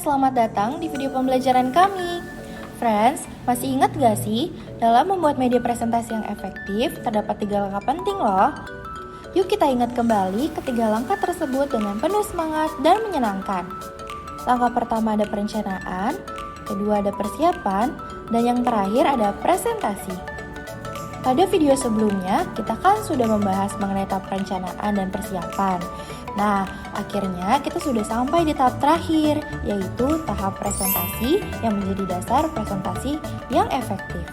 selamat datang di video pembelajaran kami. Friends, masih ingat gak sih, dalam membuat media presentasi yang efektif, terdapat 3 langkah penting loh. Yuk kita ingat kembali ketiga langkah tersebut dengan penuh semangat dan menyenangkan. Langkah pertama ada perencanaan, kedua ada persiapan, dan yang terakhir ada presentasi. Pada video sebelumnya, kita kan sudah membahas mengenai tahap perencanaan dan persiapan. Nah, akhirnya kita sudah sampai di tahap terakhir, yaitu tahap presentasi yang menjadi dasar presentasi yang efektif.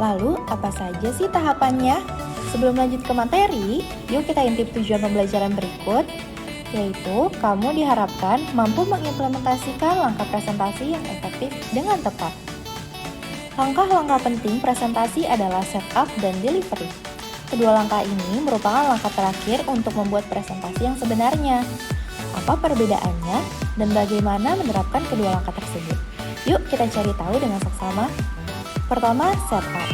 Lalu, apa saja sih tahapannya? Sebelum lanjut ke materi, yuk kita intip tujuan pembelajaran berikut, yaitu kamu diharapkan mampu mengimplementasikan langkah presentasi yang efektif dengan tepat. Langkah-langkah penting presentasi adalah setup dan delivery. Kedua langkah ini merupakan langkah terakhir untuk membuat presentasi yang sebenarnya. Apa perbedaannya dan bagaimana menerapkan kedua langkah tersebut? Yuk kita cari tahu dengan seksama. Pertama, setup.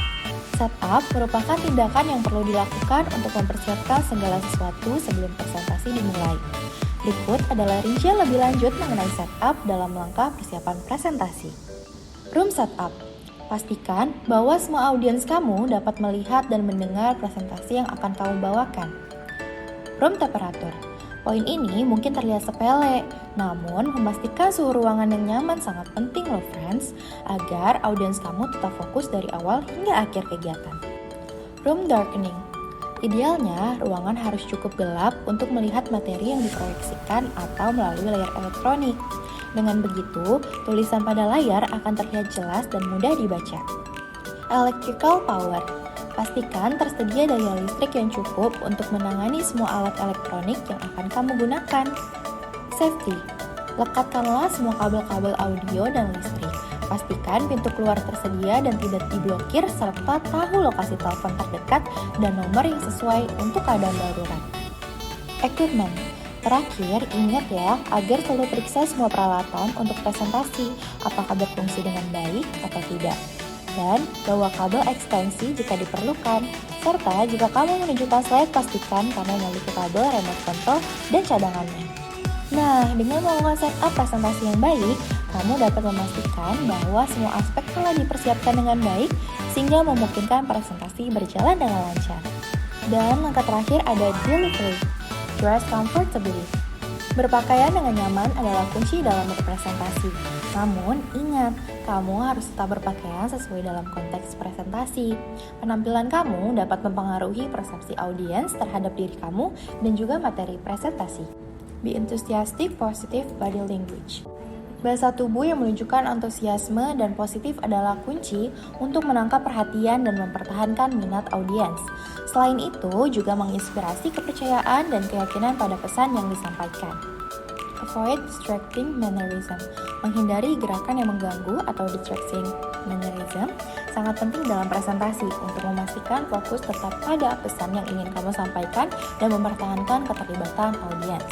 Setup merupakan tindakan yang perlu dilakukan untuk mempersiapkan segala sesuatu sebelum presentasi dimulai. Berikut adalah rincian lebih lanjut mengenai setup dalam langkah persiapan presentasi. Room setup. Pastikan bahwa semua audiens kamu dapat melihat dan mendengar presentasi yang akan kamu bawakan. Room temperature. Poin ini mungkin terlihat sepele, namun memastikan suhu ruangan yang nyaman sangat penting loh friends, agar audiens kamu tetap fokus dari awal hingga akhir kegiatan. Room darkening. Idealnya, ruangan harus cukup gelap untuk melihat materi yang diproyeksikan atau melalui layar elektronik. Dengan begitu, tulisan pada layar akan terlihat jelas dan mudah dibaca. Electrical power. Pastikan tersedia daya listrik yang cukup untuk menangani semua alat elektronik yang akan kamu gunakan. Safety. Lekatkanlah semua kabel-kabel audio dan listrik. Pastikan pintu keluar tersedia dan tidak diblokir, serta tahu lokasi telepon terdekat dan nomor yang sesuai untuk keadaan darurat. Equipment. Terakhir, ingat ya, agar selalu periksa semua peralatan untuk presentasi, apakah berfungsi dengan baik atau tidak. Dan bawa kabel ekstensi jika diperlukan, serta jika kamu menunjukkan slide pastikan kamu memiliki kabel remote control dan cadangannya. Nah, dengan melakukan setup presentasi yang baik, kamu dapat memastikan bahwa semua aspek telah dipersiapkan dengan baik, sehingga memungkinkan presentasi berjalan dengan lancar. Dan langkah terakhir ada delivery. Dress comfortably. Berpakaian dengan nyaman adalah kunci dalam berpresentasi. Namun, ingat, kamu harus tetap berpakaian sesuai dalam konteks presentasi. Penampilan kamu dapat mempengaruhi persepsi audiens terhadap diri kamu dan juga materi presentasi. Be enthusiastic, positive body language. Bahasa tubuh yang menunjukkan antusiasme dan positif adalah kunci untuk menangkap perhatian dan mempertahankan minat audiens. Selain itu, juga menginspirasi kepercayaan dan keyakinan pada pesan yang disampaikan. Avoid distracting mannerism. Menghindari gerakan yang mengganggu atau distracting mannerism sangat penting dalam presentasi untuk memastikan fokus tetap pada pesan yang ingin kamu sampaikan dan mempertahankan keterlibatan audiens.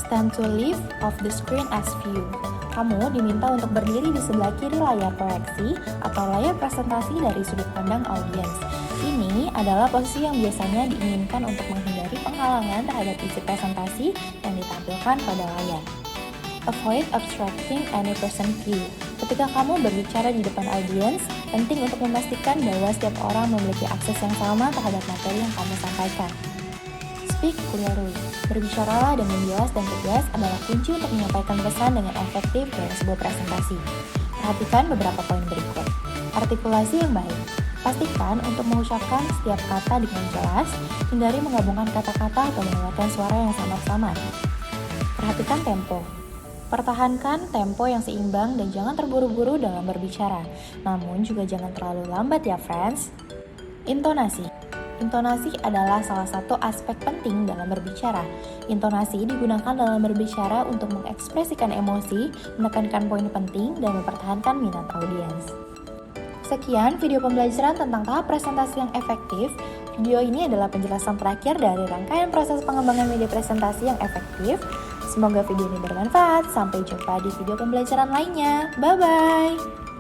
Stand to left of the screen as view. Kamu diminta untuk berdiri di sebelah kiri layar proyeksi atau layar presentasi dari sudut pandang audiens. Ini adalah posisi yang biasanya diinginkan untuk menghindari penghalangan terhadap isi presentasi yang ditampilkan pada layar. Avoid obstructing any person view. Ketika kamu berbicara di depan audiens, penting untuk memastikan bahwa setiap orang memiliki akses yang sama terhadap materi yang kamu sampaikan. Speak clearly. Berbicaralah dengan jelas dan tegas adalah kunci untuk menyampaikan pesan dengan efektif dalam sebuah presentasi. Perhatikan beberapa poin berikut. Artikulasi yang baik. Pastikan untuk mengucapkan setiap kata dengan jelas, hindari menggabungkan kata-kata atau mengeluarkan suara yang samar-samar. Perhatikan tempo. Pertahankan tempo yang seimbang dan jangan terburu-buru dalam berbicara. Namun juga jangan terlalu lambat ya friends. Intonasi. Intonasi adalah salah satu aspek penting dalam berbicara. Intonasi digunakan dalam berbicara untuk mengekspresikan emosi, menekankan poin penting, dan mempertahankan minat audiens. Sekian video pembelajaran tentang tahap presentasi yang efektif. Video ini adalah penjelasan terakhir dari rangkaian proses pengembangan media presentasi yang efektif. Semoga video ini bermanfaat. Sampai jumpa di video pembelajaran lainnya. Bye-bye!